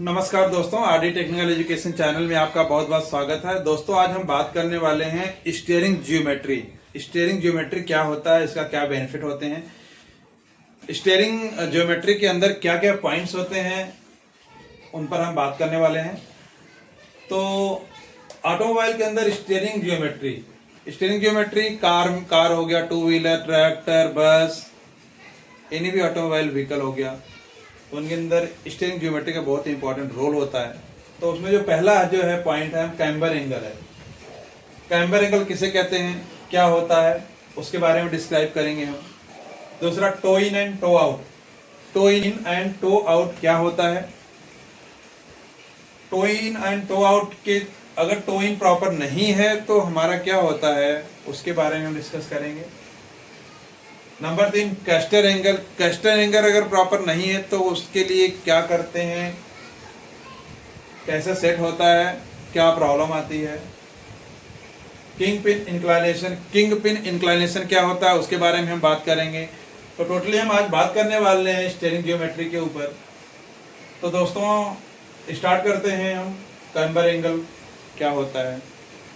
नमस्कार दोस्तों, RD technical education channel में आपका बहुत बहुत स्वागत है। दोस्तों आज हम बात करने वाले हैं स्टीयरिंग ज्योमेट्री। स्टीयरिंग ज्योमेट्री क्या होता है, इसका क्या बेनिफिट होते हैं, स्टीयरिंग ज्योमेट्री के अंदर क्या क्या पॉइंट्स होते हैं, उन पर हम बात करने वाले हैं। तो ऑटोमोबाइल के अंदर स्टीयरिंग ज्योमेट्री कार हो गया, टू व्हीलर, ट्रैक्टर, बस, एनी भी ऑटोमोबाइल व्हीकल हो गया, उनके अंदर स्टीयरिंग ज्योमेट्री का बहुत इंपॉर्टेंट रोल होता है। तो उसमें जो पहला जो है पॉइंट है कैम्बर एंगल है। कैम्बर एंगल किसे कहते हैं, क्या होता है, उसके बारे में डिस्क्राइब करेंगे हम। दूसरा toe in and toe out. Toe in and toe out क्या होता है। Toe in and toe out के अगर टो इन प्रॉपर नहीं है तो हमारा क्या होता है, उसके बारे में हम डिस्कस करेंगे। Number 3 castor angle. Castor angle अगर प्रॉपर नहीं है तो उसके लिए क्या करते हैं, कैसे सेट होता है, क्या प्रॉब्लम आती है। King pin inclination. King pin inclination क्या होता है, उसके बारे में हम बात करेंगे। तो टोटली हम आज बात करने वाले हैं स्टीयरिंग ज्योमेट्री के ऊपर। तो दोस्तों स्टार्ट करते हैं हम। कैम्बर एंगल क्या होता है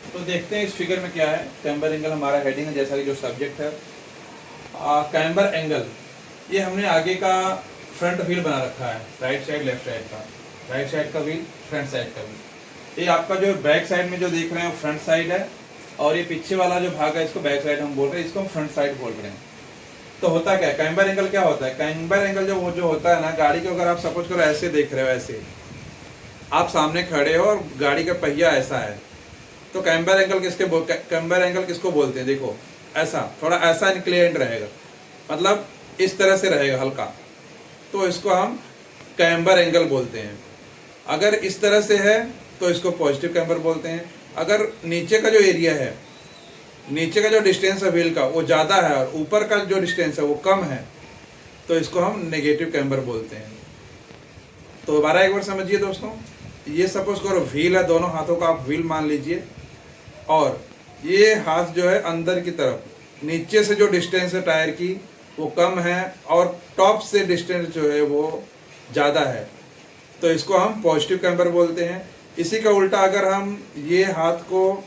तो देखते हैं इस फिगर में क्या है। कैम्बर एंगल हमारा हेडिंग है, जैसा कि जो सब्जेक्ट है कैम्बर एंगल। ये हमने आगे का फ्रंट व्हील बना रखा है, राइट साइड लेफ्ट साइड का, राइट साइड का व्हील, फ्रंट साइड का व्हील। ये आपका जो बैक साइड में जो देख रहे हैं वो फ्रंट साइड है, और ये पीछे वाला जो भाग है इसको बैक साइड हम बोल रहे हैं, इसको हम फ्रंट साइड बोल रहे हैं। तो होता क्या है, कैम्बर एंगल क्या होता है। कैम्बर एंगल जो होता है ना, गाड़ी को अगर आप सपोज करो ऐसे देख रहे हो, ऐसे आप सामने खड़े हो और गाड़ी का पहिया ऐसा है, तो कैम्बर एंगल कैम्बर एंगल किसको बोलते हैं। देखो ऐसा, थोड़ा ऐसा इंक्लिनेट रहेगा, मतलब इस तरह से रहेगा हल्का, तो इसको हम कैम्बर एंगल बोलते हैं। अगर इस तरह से है तो इसको पॉजिटिव कैम्बर बोलते हैं। अगर नीचे का जो एरिया है, नीचे का जो डिस्टेंस है व्हील का वो ज़्यादा है और ऊपर का जो डिस्टेंस है वो कम है, तो इसको हम नेगेटिव कैम्बर बोलते हैं। तो दोबारा एक बार समझिए दोस्तों, ये सपोज करो व्हील है, दोनों हाथों का आप व्हील मान लीजिए, और ये हाथ जो है अंदर की तरफ, नीचे से जो डिस्टेंस है टायर की वो कम है और टॉप से डिस्टेंस जो है वो ज़्यादा है, तो इसको हम पॉजिटिव कैम्बर बोलते हैं। इसी का उल्टा अगर हम ये हाथ को,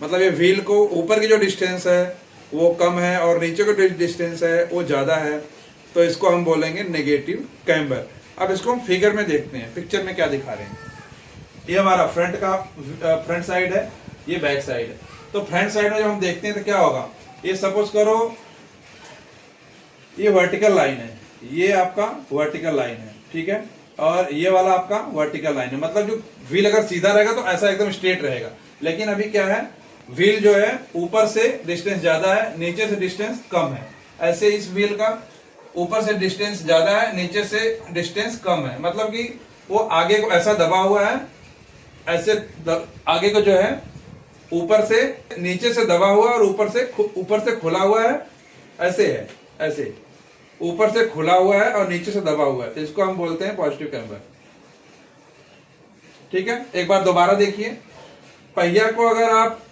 मतलब ये व्हील को, ऊपर की जो डिस्टेंस है वो कम है और नीचे का डिस्टेंस है वो ज़्यादा है, तो इसको हम बोलेंगे नेगेटिव कैम्बर। अब इसको हम फिगर में देखते हैं, पिक्चर में क्या दिखा रहे हैं। ये हमारा फ्रंट साइड है, ये बैक साइड है। तो फ्रंट साइड में जब हम देखते हैं तो क्या होगा, ये सपोज करो ये वर्टिकल लाइन है, ये आपका वर्टिकल लाइन है, ठीक है, और ये वाला आपका वर्टिकल लाइन है। मतलब जो व्हील अगर सीधा रहेगा तो ऐसा एकदम स्ट्रेट रहेगा, लेकिन अभी क्या है, व्हील जो है ऊपर से डिस्टेंस ज्यादा है, नीचे से डिस्टेंस कम है। ऐसे इस व्हील का ऊपर से डिस्टेंस ज्यादा है, नीचे से डिस्टेंस कम है, मतलब कि वो आगे को ऐसा दबा हुआ है, ऐसे आगे को जो है ऊपर से, नीचे से दबा हुआ और ऊपर से खुला हुआ है, ऐसे है, ऐसे ऊपर से खुला हुआ है और नीचे से दबा हुआ है, तो इसको हम बोलते हैं पॉजिटिव कैम्बर। ठीक है, एक बार दोबारा देखिए। पहिया को अगर आप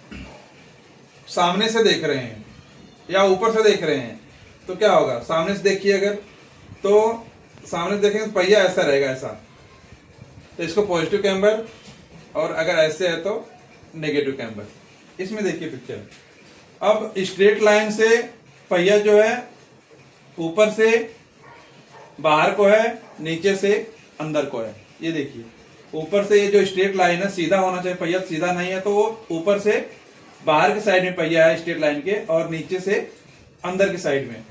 सामने से देख रहे हैं या ऊपर से देख रहे हैं तो क्या होगा, सामने से देखिए अगर, तो सामने से देखेंगे तो पहिया ऐसा रहेगा, ऐसा, तो इसको पॉजिटिव कैम्बर, और अगर ऐसे है तो नेगेटिव कैम्बर। इसमें देखिए पिक्चर। अब स्ट्रेट लाइन से पहिया जो है ऊपर से बाहर को है, नीचे से अंदर को है। ये देखिए ऊपर से ये जो स्ट्रेट लाइन है सीधा होना चाहिए, पहिया सीधा नहीं है तो वो ऊपर से बाहर की साइड में पहिया है स्ट्रेट लाइन के, और नीचे से अंदर की साइड में।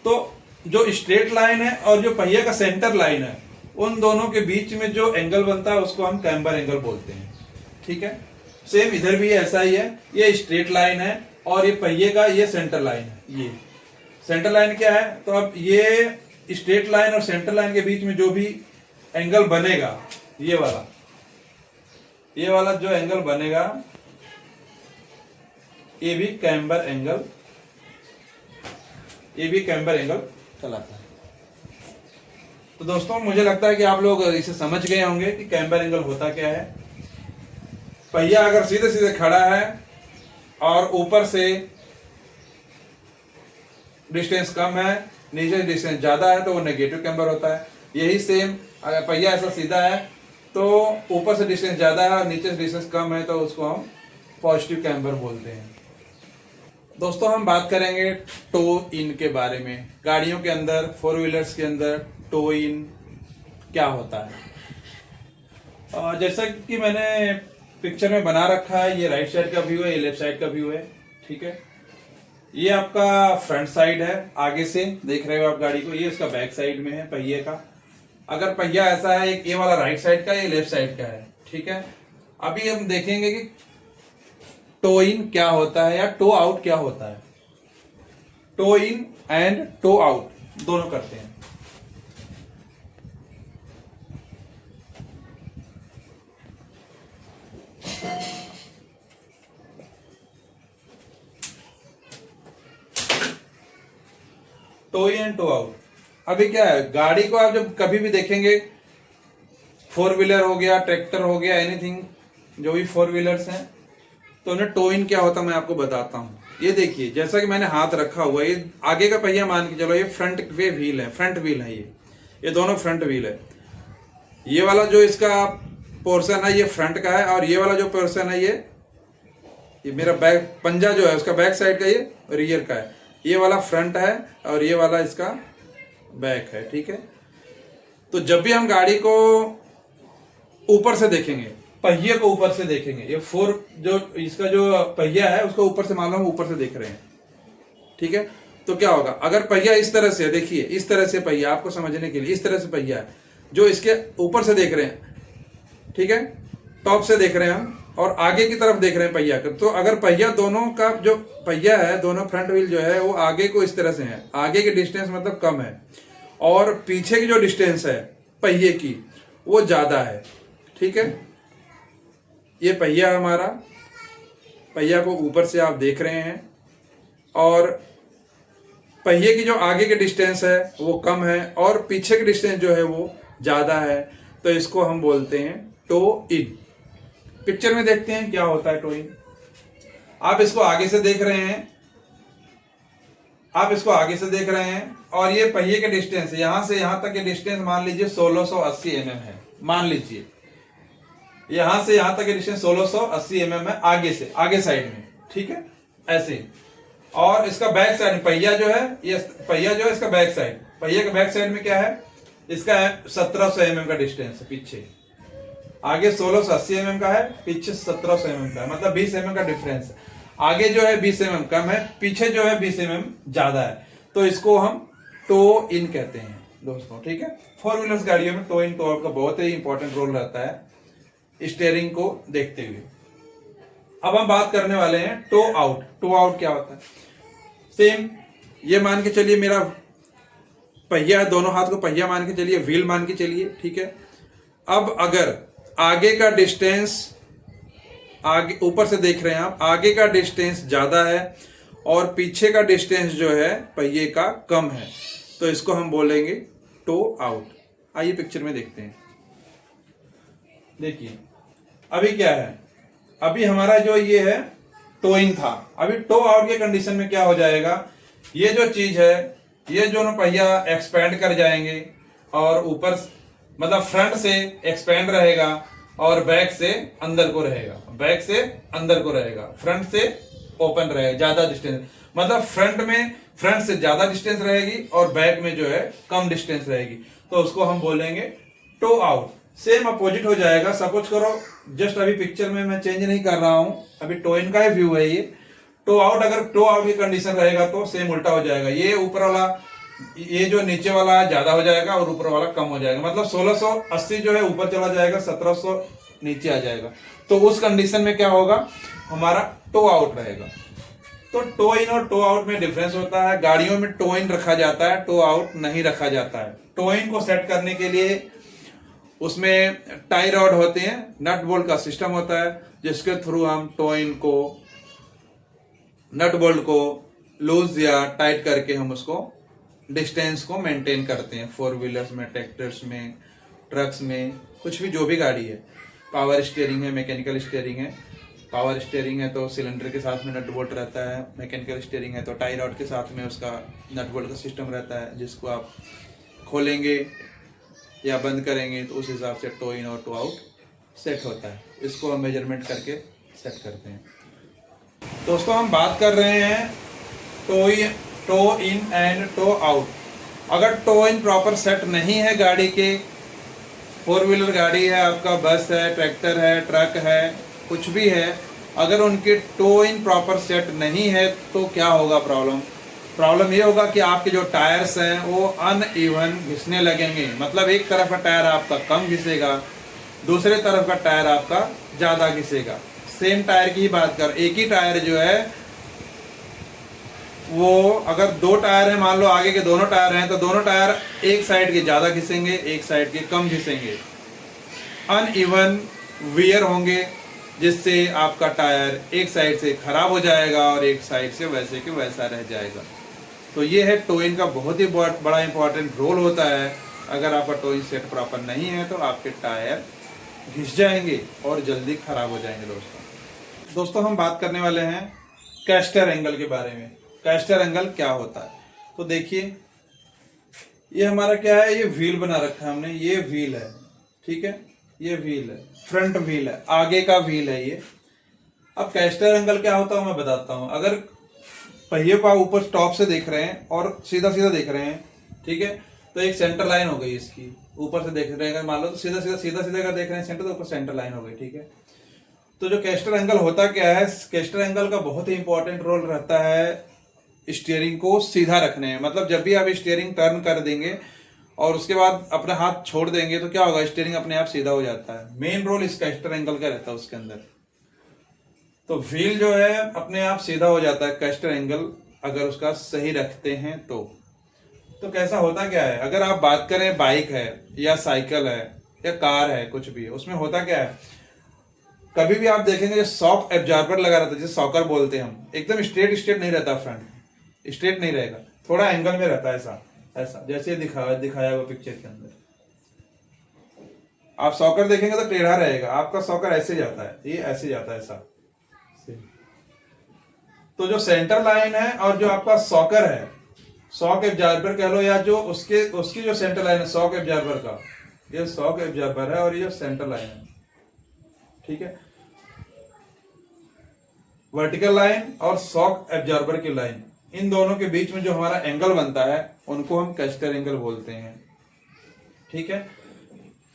तो जो स्ट्रेट लाइन है और जो पहिया का सेंटर लाइन है, उन दोनों के बीच में जो एंगल बनता है उसको हम कैम्बर एंगल बोलते हैं। ठीक है, सेम इधर भी ऐसा ही है, ये स्ट्रेट लाइन है और ये पहिए का ये सेंटर लाइन है। ये सेंटर लाइन क्या है, तो अब ये स्ट्रेट लाइन और सेंटर लाइन के बीच में जो भी एंगल बनेगा, ये वाला जो एंगल बनेगा, ये भी कैम्बर एंगल कहलाता है। तो दोस्तों मुझे लगता है कि आप लोग इसे समझ गए होंगे कि कैम्बर एंगल होता क्या है। पहिया अगर सीधे सीधे खड़ा है और ऊपर से डिस्टेंस कम है, नीचे डिस्टेंस ज्यादा है, तो वो नेगेटिव कैम्बर होता है। यही सेम अगर पहिया ऐसा सीधा है तो ऊपर से डिस्टेंस ज़्यादा है और नीचे से डिस्टेंस कम है, तो उसको हम पॉजिटिव कैम्बर बोलते हैं। दोस्तों हम बात करेंगे टो इन के बारे में। गाड़ियों के अंदर, फोर व्हीलर्स के अंदर टो इन क्या होता है। जैसा कि मैंने पिक्चर में बना रखा है, ये राइट साइड का व्यू है, ये लेफ्ट साइड का व्यू है, ठीक है। ये आपका फ्रंट साइड है, आगे से देख रहे हो आप गाड़ी को। ये इसका बैक साइड में है पहिए का। अगर पहिया ऐसा है, एक ये वाला राइट साइड का, ये लेफ्ट साइड का है, ठीक है। अभी हम देखेंगे कि टो इन क्या होता है या टो आउट क्या होता है। Toe in and toe out दोनों करते हैं। Toe in and toe out. अभी क्या है, गाड़ी को आप जब कभी भी देखेंगे, फोर व्हीलर हो गया, ट्रैक्टर हो गया, एनीथिंग जो भी फोर व्हीलर्स हैं, तो उन्हें टो इन क्या होता है मैं आपको बताता हूँ। ये देखिए, जैसा कि मैंने हाथ रखा हुआ है, ये आगे का पहिया मान के चलो, ये फ्रंट वे व्हील है, फ्रंट व्हील है, ये दोनों फ्रंट व्हील है। ये वाला जो इसका पोर्शन है ये फ्रंट का है, और ये वाला जो पोर्शन है ये मेरा बैक पंजा जो है उसका बैक साइड का, ये रियर का है। ये वाला फ्रंट है और ये वाला इसका बैक है, ठीक है। तो जब भी हम गाड़ी को ऊपर से देखेंगे, पहिए को ऊपर से देखेंगे, ये फोर जो इसका जो पहिया है उसको ऊपर से मान लो हम ऊपर से देख रहे हैं, ठीक है। तो क्या होगा, अगर पहिया इस तरह से, देखिए इस तरह से पहिया, आपको समझने के लिए इस तरह से पहिया है जो इसके ऊपर से देख रहे हैं, ठीक है, टॉप से देख रहे हैं हम, और आगे की तरफ देख रहे हैं पहिया का। तो अगर पहिया दोनों का जो पहिया है, दोनों फ्रंट व्हील जो है वो आगे को इस तरह से है, आगे की डिस्टेंस मतलब कम है, और पीछे की जो डिस्टेंस है पहिए की वो ज्यादा है, ठीक है। ये पहिया हमारा, पहिया को ऊपर से आप देख रहे हैं, और पहिए की जो आगे की डिस्टेंस है वो कम है, और पीछे की डिस्टेंस जो है वो ज्यादा है, तो इसको हम बोलते हैं टो इन। पिक्चर में देखते हैं क्या होता है टो इन। आप इसको आगे से देख रहे हैं, आप इसको आगे से देख रहे हैं, और ये पहिए के डिस्टेंस, यहां से यहां तक के डिस्टेंस मान लीजिए 1680 mm है, मान लीजिए यहां से यहां तक के डिस्टेंस 1680 mm है, आगे से, आगे साइड में, ठीक है, ऐसे। और इसका बैक साइड पहिया जो है, ये पहिया जो है इसका बैक साइड, पहिया के बैक साइड में क्या है, इसका 1700 mm का डिस्टेंस है पीछे। आगे 1680 mm का है, पीछे 1700 mm का है, मतलब 20 mm का डिफरेंस है। आगे जो है 20 mm कम है, पीछे जो है 20 mm ज्यादा है, तो इसको हम टो इन कहते हैं दोस्तों, ठीक है। फोर व्हीलर्स गाड़ियों में टो इन टो आउट का बहुत ही इंपॉर्टेंट रोल रहता है स्टीयरिंग को देखते हुए। अब हम बात करने वाले हैं टो आउट। टो आउट क्या होता है, सेम ये मान के चलिए मेरा पहिया है, दोनों हाथ को पहिया मान के चलिए, व्हील मान के चलिए, ठीक है। अब अगर आगे का डिस्टेंस, आगे ऊपर से देख रहे हैं आप, आगे का डिस्टेंस ज्यादा है और पीछे का डिस्टेंस जो है पहिए का कम है, तो इसको हम बोलेंगे टो आउट। आइए पिक्चर में देखते हैं। देखिए अभी क्या है, अभी हमारा जो ये है टो इन था, अभी टो आउट के कंडीशन में क्या हो जाएगा, ये जो चीज है, ये जो पहिया एक्सपेंड कर जाएंगे, और ऊपर मतलब फ्रंट से एक्सपेंड रहेगा और बैक से अंदर को रहेगा, बैक से अंदर को रहेगा, फ्रंट से ओपन रहेगा, ज्यादा डिस्टेंस, मतलब फ्रंट से ज्यादा डिस्टेंस रहेगी और बैक में जो है कम डिस्टेंस रहेगी, तो उसको हम बोलेंगे टो आउट। सेम अपोजिट हो जाएगा। सपोज करो, जस्ट अभी पिक्चर में मैं चेंज नहीं कर रहा हूं, अभी टो इन का ही व्यू है ये। टो आउट, अगर टो आउट की कंडीशन रहेगा तो सेम उल्टा हो जाएगा, ये ऊपर वाला, ये जो नीचे वाला ज्यादा हो जाएगा और ऊपर वाला कम हो जाएगा, मतलब 1680 जो है ऊपर चला जाएगा, 1700 नीचे आ जाएगा, तो उस कंडीशन में क्या होगा, हमारा टो आउट रहेगा। तो टो इन और टो आउट में डिफरेंस होता है। गाड़ियों में टो इन रखा जाता है, टो आउट नहीं रखा जाता है। टो इन को सेट करने के लिए उसमें टाई रॉड होते हैं, नट बोल्ट का सिस्टम होता है, जिसके थ्रू हम टो इन को, नट बोल्ट को लूज या टाइट करके हम उसको डिस्टेंस को मेंटेन करते हैं। फोर व्हीलर्स में, ट्रैक्टर्स में, ट्रक्स में, कुछ भी, जो भी गाड़ी है। पावर स्टीयरिंग है, मैकेनिकल स्टीयरिंग है। पावर स्टीयरिंग है तो सिलेंडर के साथ में नट बोल्ट रहता है, मैकेनिकल स्टीयरिंग है तो टाई रॉड के साथ में उसका नट बोल्ट का सिस्टम रहता है, जिसको आप खोलेंगे या बंद करेंगे तो उस हिसाब से टो इन और टो आउट सेट होता है। इसको हम मेजरमेंट करके सेट करते हैं। दोस्तों हम बात कर रहे हैं toe in and toe out. अगर टो इन प्रॉपर सेट नहीं है गाड़ी के, 4 व्हीलर गाड़ी है आपका, बस है, ट्रैक्टर है, ट्रक है, कुछ भी है, अगर उनके टो इन प्रॉपर सेट नहीं है तो क्या होगा प्रॉब्लम ये होगा कि आपके जो टायर्स हैं वो अनइवन घिसने लगेंगे। मतलब एक तरफ का टायर आपका कम घिसेगा, दूसरे तरफ का टायर आपका ज़्यादा घिसेगा। सेम टायर की ही बात कर, एक ही टायर जो है वो अगर 2 टायर है, मान लो आगे के दोनों टायर हैं, तो दोनों टायर एक साइड के ज़्यादा घिसेंगे, एक साइड के कम घिसेंगे। अनइवन वियर होंगे जिससे आपका टायर एक साइड से खराब हो जाएगा और एक साइड से वैसे के वैसा रह जाएगा। तो ये है टो इन का बहुत ही बड़ा इंपॉर्टेंट रोल होता है। अगर आपका टो इन सेट प्रॉपर नहीं है तो आपके टायर घिस जाएंगे और जल्दी खराब हो जाएंगे। दोस्तों हम बात करने वाले हैं कैस्टर एंगल के बारे में। कैस्टर एंगल क्या होता है? तो देखिए ये हमारा क्या है, ये व्हील बना रखा है हमने, ये व्हील है, ठीक है, ये व्हील है, फ्रंट व्हील है, आगे का व्हील है ये। अब कैस्टर एंगल क्या होता है मैं बताता हूं। अगर पहिए को ऊपर टॉप से देख रहे हैं और सीधा सीधा देख रहे हैं, ठीक है, तो एक सेंटर लाइन हो गई इसकी। ऊपर से देख रहे हैं मान लो तो सीधा सीधा का देख रहे हैं सेंटर, तो ऊपर सेंटर लाइन हो गई, ठीक है। तो जो कैस्टर एंगल होता क्या है, कैस्टर एंगल का बहुत ही इंपॉर्टेंट रोल रहता है स्टीयरिंग को सीधा रखने में। मतलब जब भी आप स्टीयरिंग टर्न कर देंगे और उसके बाद अपना हाथ छोड़ देंगे तो क्या होगा, स्टीयरिंग अपने आप सीधा हो जाता है। मेन रोल इस कैस्टर एंगल का रहता है उसके अंदर। तो व्हील जो है अपने आप सीधा हो जाता है कैस्टर एंगल अगर उसका सही रखते हैं तो कैसा होता क्या है, अगर आप बात करें बाइक है या साइकिल है या कार है, कुछ भी, उसमें होता क्या है, कभी भी आप देखेंगे शॉक एब्जॉर्बर लगा रहता है, जिसे शॉकर बोलते हैं हम, एकदम स्ट्रेट नहीं रहता, फ्रंट स्ट्रेट नहीं रहेगा, थोड़ा एंगल में रहता है, ऐसा जैसे दिखाया हुआ पिक्चर के अंदर। आप सॉकर देखेंगे तो टेढ़ा रहेगा, आपका सॉकर ऐसे जाता है, ये ऐसे जाता है, ऐसा। तो जो सेंटर लाइन है और जो आपका सॉकर है, शॉक एब्जॉर्बर कह लो, या जो उसकी जो सेंटर लाइन है शॉक एब्जॉर्बर का, ये शॉक एब्जॉर्बर है और ये सेंटर लाइन है, ठीक है। वर्टिकल लाइन और शॉक एब्जॉर्बर की लाइन, इन दोनों के बीच में जो हमारा एंगल बनता है उनको हम कैस्टर एंगल बोलते हैं, ठीक है।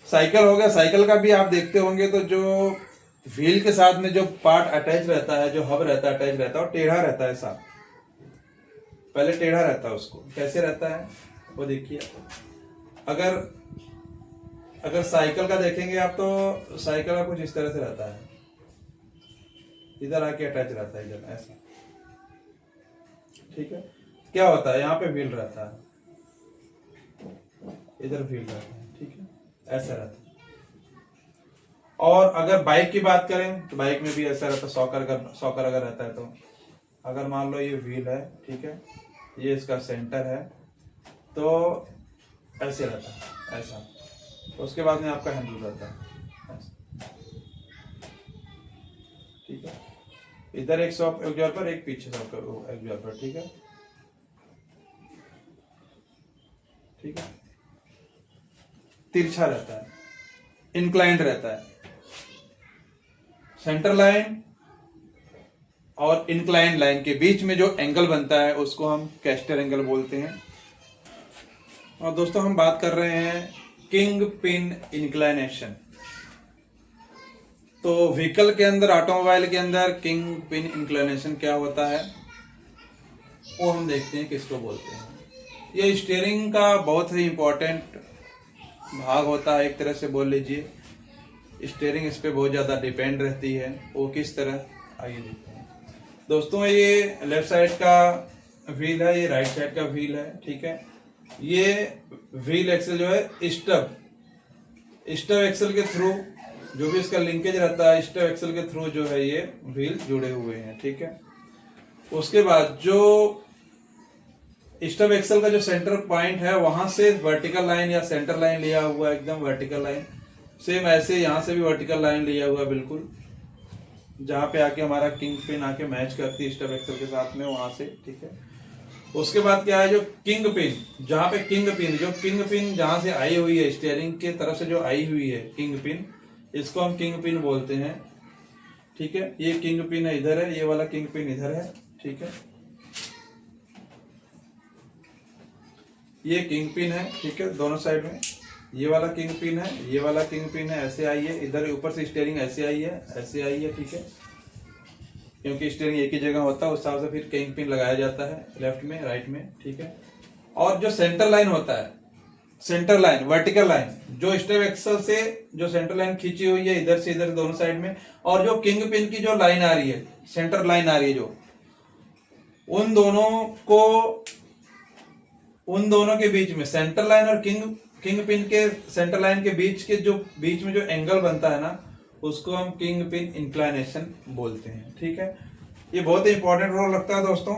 साइकिल हो गया, साइकिल का भी आप देखते होंगे तो जो व्हील के साथ में जो पार्ट अटैच रहता है, जो हब रहता है अटैच रहता है, और टेढ़ा रहता है, ऐसा पहले टेढ़ा रहता है, उसको कैसे रहता है वो देखिए। अगर साइकिल का देखेंगे आप तो साइकिल का कुछ इस तरह से रहता है, इधर आके अटैच रहता है, इधर ऐसा, ठीक है। क्या होता है, यहाँ पे व्हील रहता है, इधर व्हील रहता है, ठीक है, ऐसा रहता है। और अगर बाइक की बात करें तो बाइक में भी ऐसा रहता है, सॉकर अगर रहता है तो अगर मान लो ये व्हील है, ठीक है, ये इसका सेंटर है, तो ऐसे रहता है, ऐसा। तो उसके बाद में आपका हैंडल रहता है, ठीक है, इधर एक शॉक एब्जॉर्बर, एक पीछे शॉक एब्जॉर्बर, ठीक है, ठीक है। तिरछा रहता है, इंक्लाइंड रहता है। सेंटर लाइन और इंक्लाइंड लाइन के बीच में जो एंगल बनता है उसको हम कैस्टर एंगल बोलते हैं। और दोस्तों हम बात कर रहे हैं किंग पिन इंक्लाइनेशन। तो व्हीकल के अंदर, ऑटोमोबाइल के अंदर किंग पिन इंक्लाइनेशन क्या होता है वो हम देखते हैं किसको बोलते हैं। ये स्टीयरिंग का बहुत ही इंपॉर्टेंट भाग होता है, एक तरह से बोल लीजिए। स्टीयरिंग इस पे बहुत ज़्यादा डिपेंड रहती है। वो किस तरह, आइए देखते हैं। दोस्तों ये लेफ्ट साइड का व्हील है, ये राइट साइड का व्हील है, ठीक है। ये व्हील एक्सल जो है स्टब एक्सल के थ्रू, जो भी इसका लिंकेज रहता है, स्टब एक्सल के थ्रू जो है ये व्हील जुड़े हुए हैं, ठीक है। उसके बाद जो स्टब एक्सल का जो सेंटर पॉइंट है वहां से वर्टिकल लाइन या सेंटर लाइन लिया हुआ है, एकदम वर्टिकल लाइन, सेम ऐसे यहाँ से भी वर्टिकल लाइन लिया हुआ है बिल्कुल, जहाँ पे आके हमारा किंग पिन आके मैच करती है स्टब एक्सल के साथ में, वहां से, ठीक है। उसके बाद क्या है, जो किंग पिन, जहां पे किंग पिन, जो किंग पिन जहां से आई हुई है, स्टीयरिंग के तरफ से जो आई हुई है किंग पिन, इसको हम किंग पिन बोलते हैं। ठीक है, ये किंग पिन है, इधर है, ये वाला किंग पिन इधर है। ठीक है, ये किंग पिन है। ठीक है, दोनों साइड में ये वाला किंग पिन है, ये वाला किंग पिन है, ऐसे आई है, इधर ऊपर से स्टीयरिंग ऐसे आई है, ऐसे आई है। ठीक है, क्योंकि स्टीयरिंग एक ही जगह होता है, उस हिसाब से फिर किंग पिन लगाया जाता है लेफ्ट में, राइट में। ठीक है, और जो सेंटर लाइन होता है, सेंटर लाइन, वर्टिकल लाइन, जो स्टेप एक्सल से जो सेंटर लाइन खींची हुई है इधर से इधर दोनों साइड में, और जो किंग पिन की जो लाइन आ रही है, सेंटर लाइन आ रही है जो, उन दोनों के बीच में, सेंटर लाइन और किंग पिन के सेंटर लाइन के बीच में जो एंगल बनता है ना, उसको हम किंग पिन इंक्लाइनेशन बोलते हैं। ठीक है, ये बहुत ही इंपॉर्टेंट रोल रखता है दोस्तों।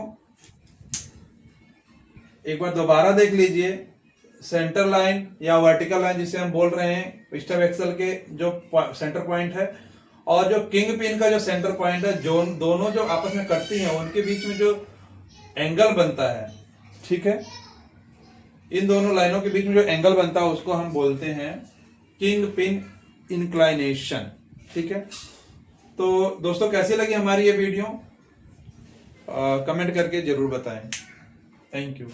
एक बार दोबारा देख लीजिए, सेंटर लाइन या वर्टिकल लाइन जिसे हम बोल रहे हैं स्टेप एक्सल के जो सेंटर पॉइंट है, और जो किंग पिन का जो सेंटर पॉइंट है, जो दोनों जो आपस में कटती हैं उनके बीच में जो एंगल बनता है, ठीक है, इन दोनों लाइनों के बीच में जो एंगल बनता है उसको हम बोलते हैं किंग पिन इंक्लाइनेशन। ठीक है, तो दोस्तों कैसी लगी हमारी ये वीडियो, कमेंट करके जरूर बताएं। Thank you.